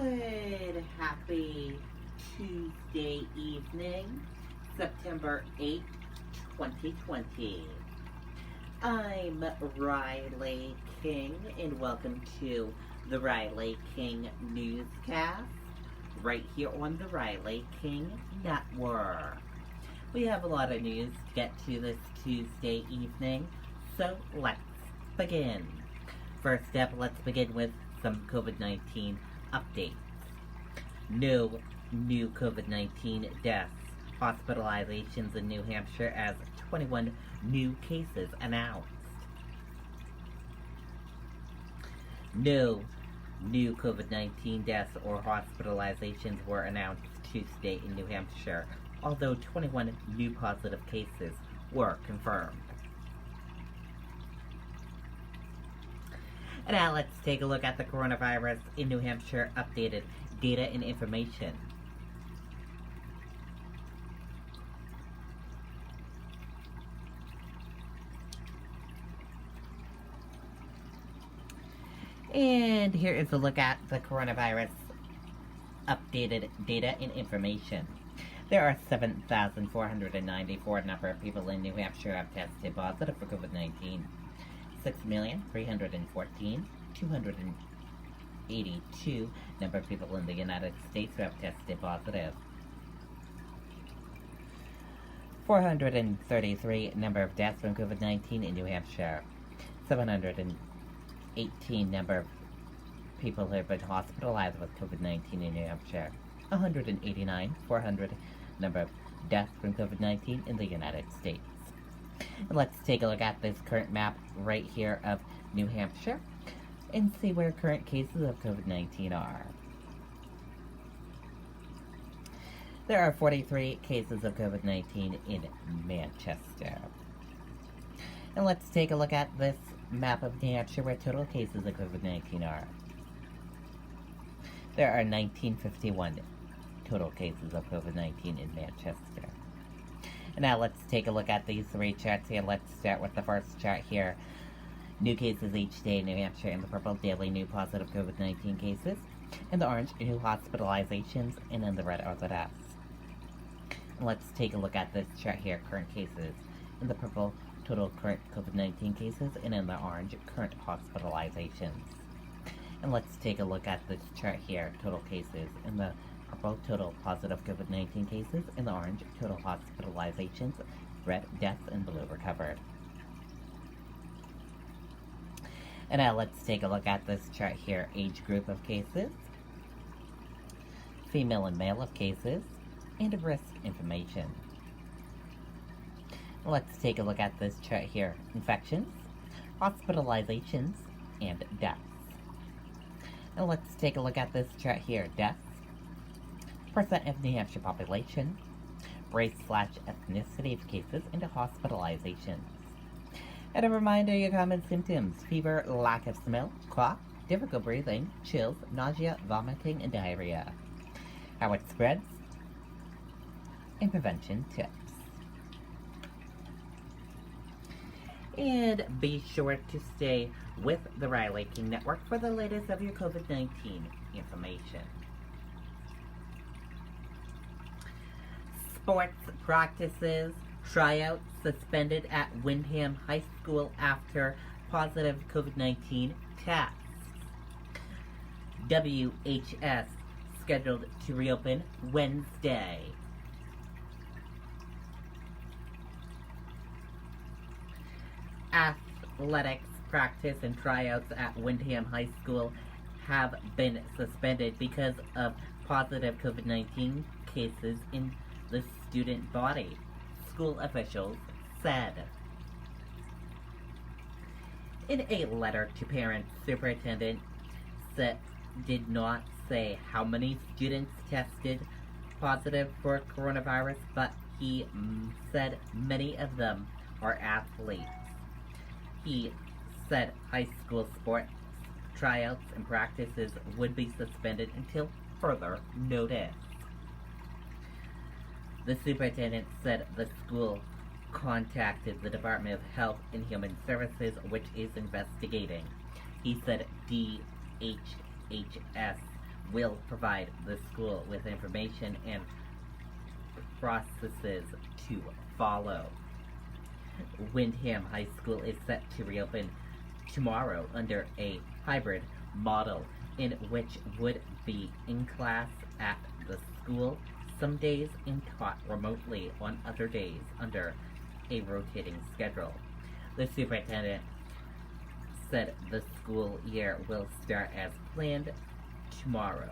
Good, happy Tuesday evening, September 8th, 2020. I'm Riley King, and welcome to the Riley King Newscast, right here on the Riley King Network. We have a lot of news to get to this Tuesday evening, so let's begin. First up, let's begin with some COVID-19 updates. No new COVID-19 deaths. Hospitalizations in New Hampshire as 21 new cases announced. No new COVID-19 deaths or hospitalizations were announced Tuesday in New Hampshire, although 21 new positive cases were confirmed. And now let's take a look at the coronavirus in New Hampshire updated data and information. And here is a look at the coronavirus updated data and information. There are 7,494 number of people in New Hampshire have tested positive for COVID-19. 6,314,282 number of people in the United States who have tested positive. 433 number of deaths from COVID-19 in New Hampshire. 718 number of people who have been hospitalized with COVID-19 in New Hampshire. 189,400 number of deaths from COVID-19 in the United States. And let's take a look at this current map right here of New Hampshire and see where current cases of COVID-19 are. There are 43 cases of COVID-19 in Manchester. And let's take a look at this map of New Hampshire where total cases of COVID-19 are. There are 1951 total cases of COVID-19 in Manchester. And now let's take a look at these three charts here. Let's start with the first chart here. New cases each day in New Hampshire. In the purple, daily new positive COVID-19 cases. In the orange, new hospitalizations. And in the red are the deaths. And let's take a look at this chart here. Current cases. In the purple, total current COVID-19 cases. And in the orange, current hospitalizations. And let's take a look at this chart here. Total cases. In the purple, total positive COVID-19 cases. In the orange, total hospitalizations. Red, deaths, and blue recovered. And now let's take a look at this chart here. Age group of cases, female and male of cases, and risk information. Let's take a look at this chart here. Infections, hospitalizations, and deaths. And let's take a look at this chart here. Deaths, percent of New Hampshire population, race/ethnicity of cases, and hospitalizations. And a reminder, your common symptoms: fever, lack of smell, cough, difficult breathing, chills, nausea, vomiting, and diarrhea. How it spreads, and prevention tips. And be sure to stay with the Riley King Network for the latest of your COVID-19 information. Sports practices, tryouts suspended at Windham High School after positive COVID-19 tests. WHS scheduled to reopen Wednesday. Athletics practice and tryouts at Windham High School have been suspended because of positive COVID-19 cases in the student body, school officials said. In a letter to parents, superintendent did not say how many students tested positive for coronavirus, but he said many of them are athletes. He said high school sports tryouts and practices would be suspended until further notice. The superintendent said the school contacted the Department of Health and Human Services, which is investigating. He said DHHS will provide the school with information and processes to follow. Windham High School is set to reopen tomorrow under a hybrid model in which would be in class at the school some days and taught remotely on other days under a rotating schedule. The superintendent said the school year will start as planned tomorrow.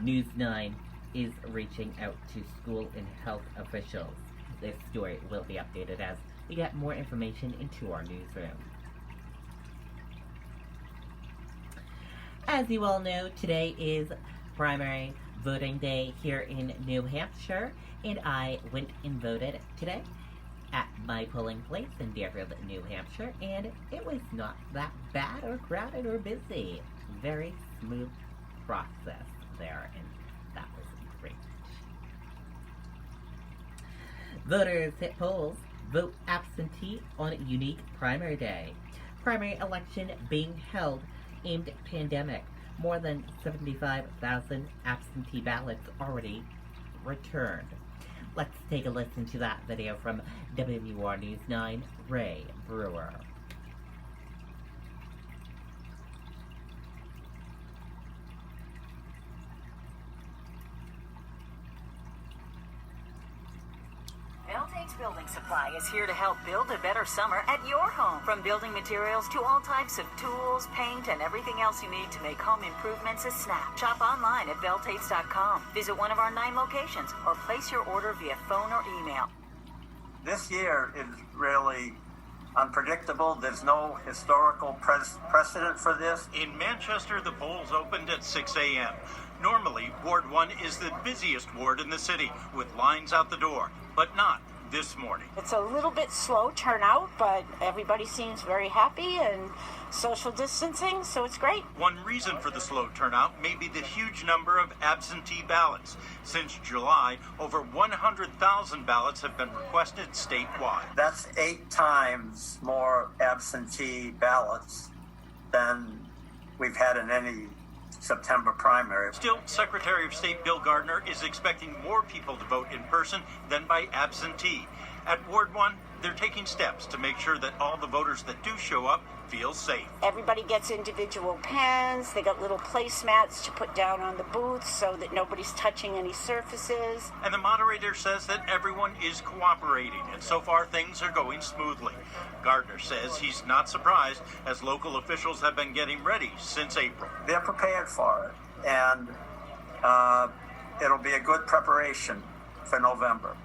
News 9 is reaching out to school and health officials. This story will be updated as we get more information into our newsroom. As you all know, today is primary voting day here in New Hampshire, and I went and voted today at my polling place in Deerfield, New Hampshire, and it was not that bad or crowded or busy. Very smooth process there, and that was great. Voters hit polls, vote absentee on unique primary day. Primary election being held aimed at pandemic. More than 75,000 absentee ballots already returned. Let's take a listen to that video from WMUR News 9, Ray Brewer. Building Supply is here to help build a better summer at your home. From building materials to all types of tools, paint, and everything else you need to make home improvements a snap. Shop online at veltates.com. Visit one of our 9 locations or place your order via phone or email. This year is really unpredictable. There's no historical precedent for this. In Manchester, the polls opened at 6 a.m. Normally, Ward 1 is the busiest ward in the city, with lines out the door, but not this morning. It's a little bit slow turnout, but everybody seems very happy and social distancing, so it's great. One reason for the slow turnout may be the huge number of absentee ballots. Since July, over 100,000 ballots have been requested statewide. That's 8 times more absentee ballots than we've had in any September primary. Still, Secretary of State Bill Gardner is expecting more people to vote in person than by absentee. At Ward 1, they're taking steps to make sure that all the voters that do show up feel safe. Everybody gets individual pens. They got little placemats to put down on the booths so that nobody's touching any surfaces. And the moderator says that everyone is cooperating, and so far things are going smoothly. Gardner says he's not surprised, as local officials have been getting ready since April. They're prepared for it, and it'll be a good preparation for November.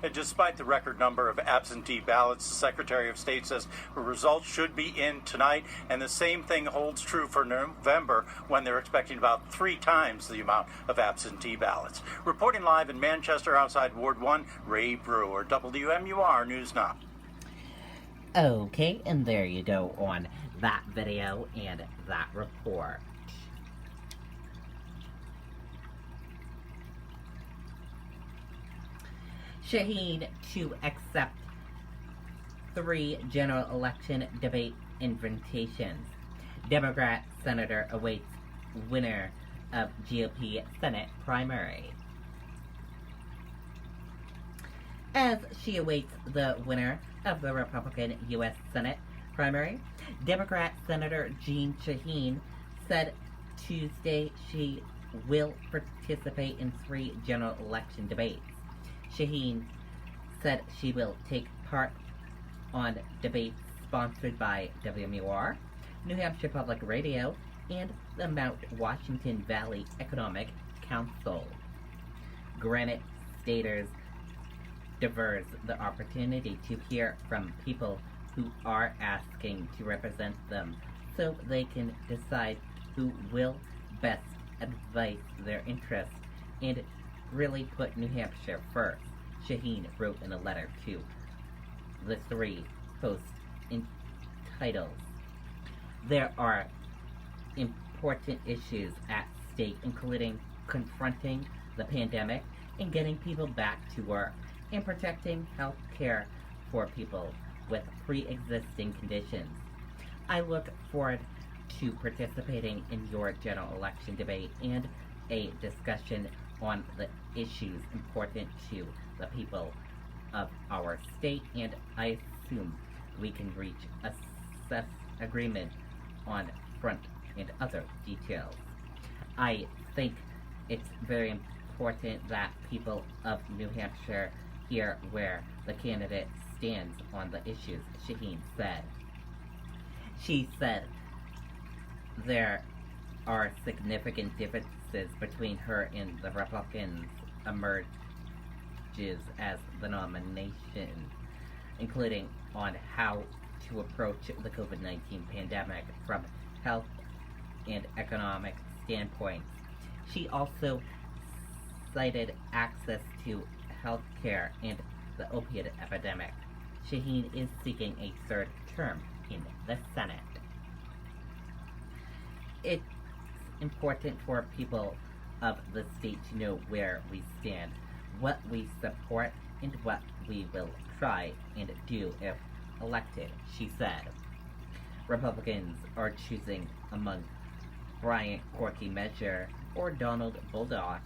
And despite the record number of absentee ballots, the Secretary of State says the results should be in tonight, and the same thing holds true for November, when they're expecting about 3 times the amount of absentee ballots. Reporting live in Manchester outside Ward 1, Ray Brewer, WMUR News 9. Okay, and there you go on that video and that report. Shaheen to accept 3 general election debate invitations. Democrat senator awaits winner of GOP Senate primary. As she awaits the winner of the Republican U.S. Senate primary, Democrat Senator Jean Shaheen said Tuesday she will participate in 3 general election debates. Shaheen said she will take part on debates sponsored by WMUR, New Hampshire Public Radio, and the Mount Washington Valley Economic Council. Granite Staters diverse the opportunity to hear from people who are asking to represent them so they can decide who will best advise their interests and really put New Hampshire first, Shaheen wrote in a letter to the 3 posts entitled, "There are important issues at stake, including confronting the pandemic and getting people back to work and protecting health care for people with pre-existing conditions. I look forward to participating in your general election debate and a discussion on the issues important to the people of our state, and I assume we can reach a agreement on front and other details. I think it's very important that people of New Hampshire hear where the candidate stands on the issues, Shaheen said. She said there are significant differences between her and the Republicans emerges as the nomination, including on how to approach the COVID-19 pandemic from health and economic standpoints. She also cited access to health care and the opiate epidemic. Shaheen is seeking a third term in the Senate. It's important for people of the state to know where we stand, what we support, and what we will try and do if elected, she said. Republicans are choosing among Brian Corky Measure or Donald Bullock,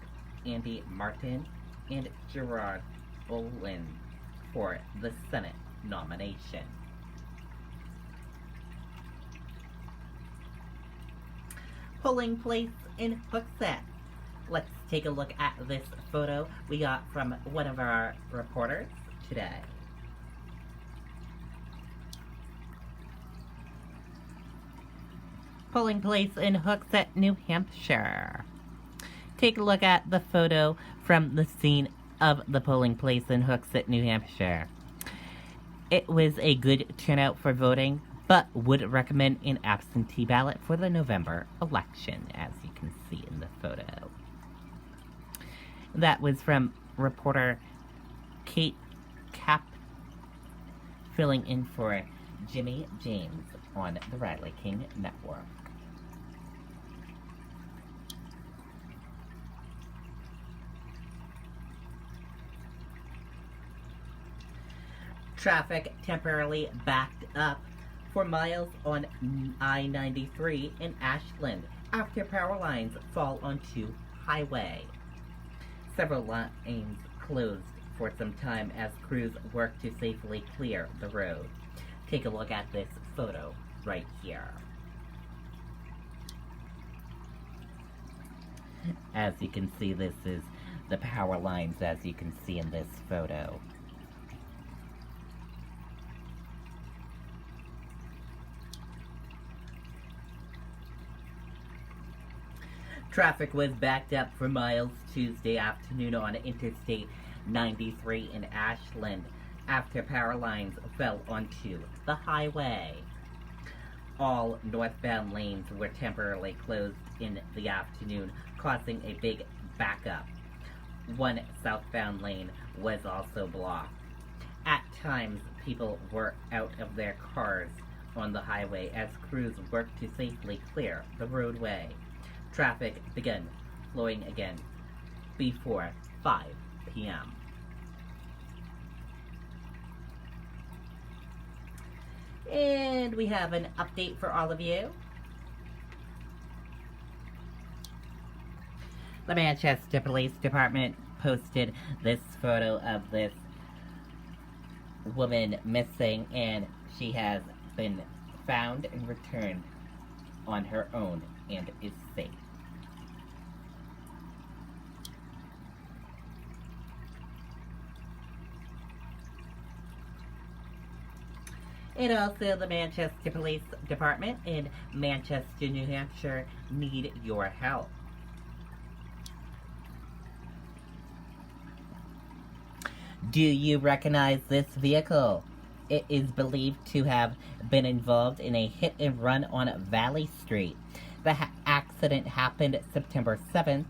Andy Martin, and Gerard Olin for the Senate nomination. Polling place in Hooksett. Let's take a look at this photo we got from one of our reporters today. Polling place in Hooksett, New Hampshire. Take a look at the photo from the scene of the polling place in Hooksett, New Hampshire. It was a good turnout for voting, but would recommend an absentee ballot for the November election, as you can see in the photo. That was from reporter Kate Kapp, filling in for Jimmy James on the Riley King Network. Traffic temporarily backed up for miles on I-93 in Ashland after power lines fall onto highway. Several lanes closed for some time as crews work to safely clear the road. Take a look at this photo right here. As you can see, this is the power lines, as you can see in this photo. Traffic was backed up for miles Tuesday afternoon on Interstate 93 in Ashland after power lines fell onto the highway. All northbound lanes were temporarily closed in the afternoon, causing a big backup. One southbound lane was also blocked. At times, people were out of their cars on the highway as crews worked to safely clear the roadway. Traffic began flowing again before 5 p.m. And we have an update for all of you. The Manchester Police Department posted this photo of this woman missing, and she has been found and returned on her own and is safe. And also, the Manchester Police Department in Manchester, New Hampshire need your help. Do you recognize this vehicle? It is believed to have been involved in a hit and run on Valley Street. The accident happened September 7th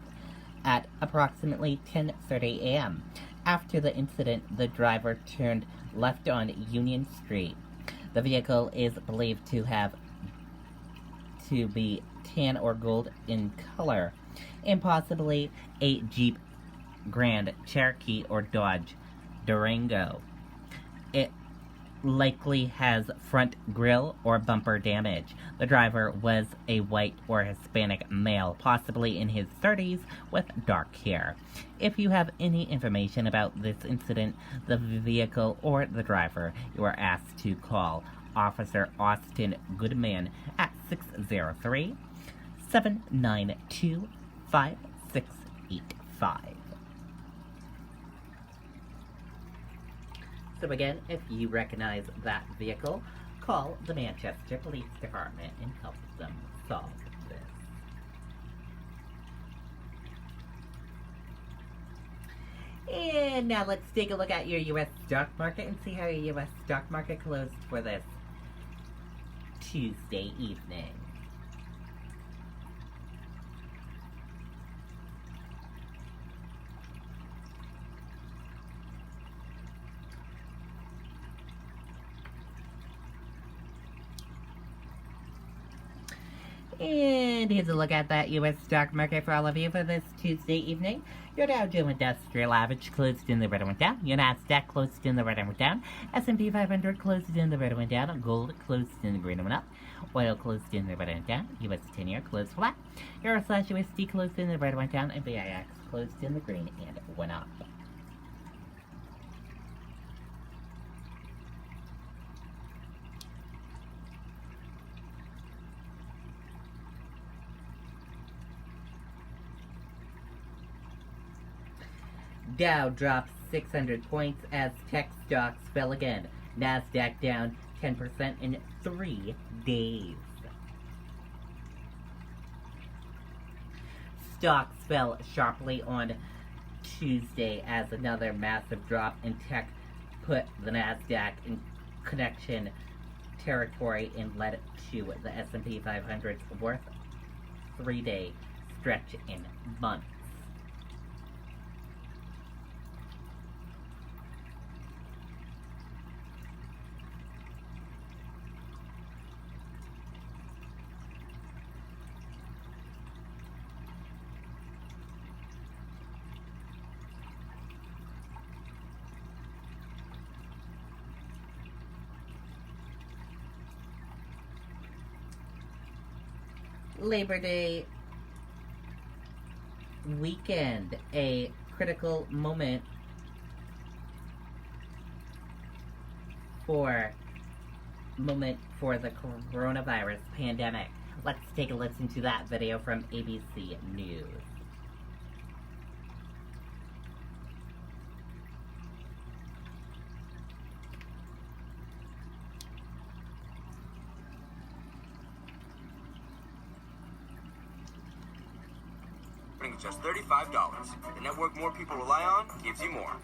at approximately 10:30 a.m. After the incident, the driver turned left on Union Street. The vehicle is believed to be tan or gold in color, and possibly a Jeep Grand Cherokee or Dodge Durango. It likely has front grille or bumper damage. The driver was a white or Hispanic male, possibly in his 30s, with dark hair. If you have any information about this incident, the vehicle, or the driver, you are asked to call Officer Austin Goodman at 603-792-5685. So again, if you recognize that vehicle, call the Manchester Police Department and help them solve this. And now let's take a look at your U.S. stock market and see how your U.S. stock market closed for this Tuesday evening. And here's a look at that U.S. stock market for all of you for this Tuesday evening. Your Dow Jones Industrial Average closed in the red and went down. Your Nasdaq closed in the red and went down. S&P 500 closed in the red and went down. Gold closed in the green and went up. Oil closed in the red and went down. U.S. 10-year closed flat. Euro/USD closed in the red and went down. And VIX closed in the green and went up. Dow dropped 600 points as tech stocks fell again. Nasdaq down 10% in 3 days. Stocks fell sharply on Tuesday as another massive drop in tech put the Nasdaq in connection territory and led to the S&P 500's worst 3-day stretch in months. Labor Day weekend, a critical moment for the coronavirus pandemic. Let's take a listen to that video from ABC News. Just $35. The network more people rely on gives you more.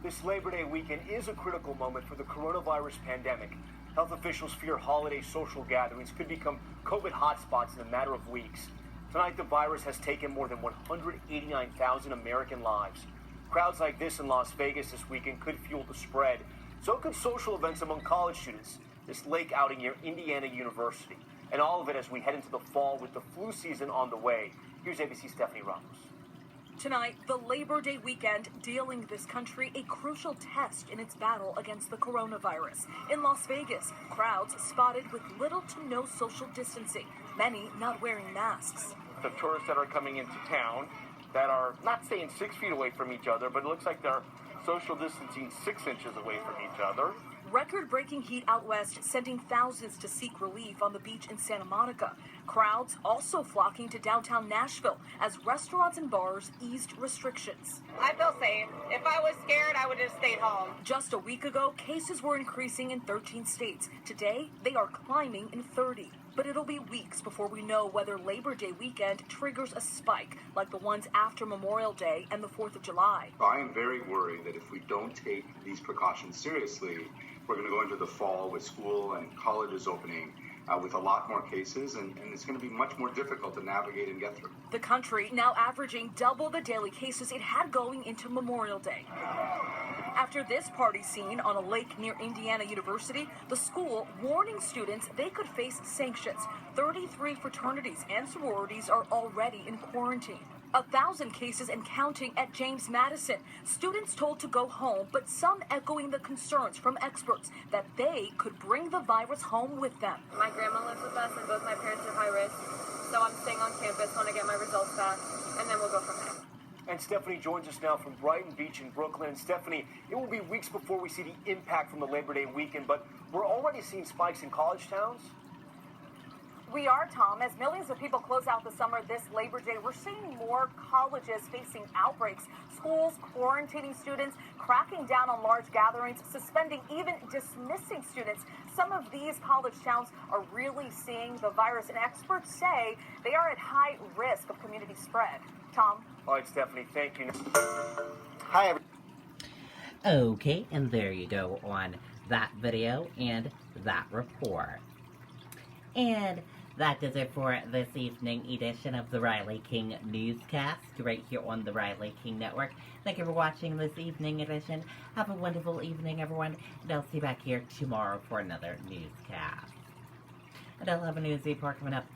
This Labor Day weekend is a critical moment for the coronavirus pandemic. Health officials fear holiday social gatherings could become COVID hotspots in a matter of weeks. Tonight, the virus has taken more than 189,000 American lives. Crowds like this in Las Vegas this weekend could fuel the spread. So could social events among college students. This lake outing near Indiana University. And all of it as we head into the fall with the flu season on the way. Here's ABC's Stephanie Ramos. Tonight, the Labor Day weekend dealing this country a crucial test in its battle against the coronavirus. In Las Vegas, crowds spotted with little to no social distancing, many not wearing masks. The tourists that are coming into town that are not staying 6 feet away from each other, but it looks like they're social distancing 6 inches away from each other. Record-breaking heat out west sending thousands to seek relief on the beach in Santa Monica. Crowds also flocking to downtown Nashville as restaurants and bars eased restrictions. I feel safe. If I was scared, I would have stayed home. Just a week ago, cases were increasing in 13 states. Today, they are climbing in 30. But it'll be weeks before we know whether Labor Day weekend triggers a spike like the ones after Memorial Day and the 4th of July. I am very worried that if we don't take these precautions seriously, we're going to go into the fall with school and colleges opening with a lot more cases, and it's going to be much more difficult to navigate and get through. The country now averaging double the daily cases it had going into Memorial Day. After this party scene on a lake near Indiana University, the school warning students they could face sanctions. 33 fraternities and sororities are already in quarantine. 1,000 cases and counting at James Madison. Students told to go home, but some echoing the concerns from experts that they could bring the virus home with them. My grandma lives with us and both my parents are high risk, so I'm staying on campus when I get my results back, and then we'll go from there. And Stephanie joins us now from Brighton Beach in Brooklyn. And Stephanie, it will be weeks before we see the impact from the Labor Day weekend, but we're already seeing spikes in college towns. We are, Tom. As millions of people close out the summer this Labor Day, we're seeing more colleges facing outbreaks, schools quarantining students, cracking down on large gatherings, suspending, even dismissing students. Some of these college towns are really seeing the virus, and experts say they are at high risk of community spread. Tom? All right, Stephanie, thank you. Hi, everyone. Okay, and there you go on that video and that report. And that does it for this evening edition of the Riley King Newscast right here on the Riley King Network. Thank you for watching this evening edition. Have a wonderful evening, everyone, and I'll see you back here tomorrow for another newscast. And I'll have a news report coming up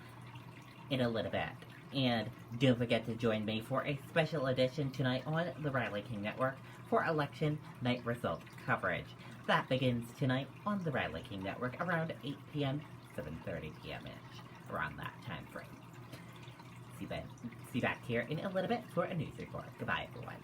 in a little bit. And don't forget to join me for a special edition tonight on the Riley King Network for election night result coverage. That begins tonight on the Riley King Network around 8 p.m., 7:30 p.m.-ish, around that time frame. See you back here in a little bit for a news report. Goodbye, everyone.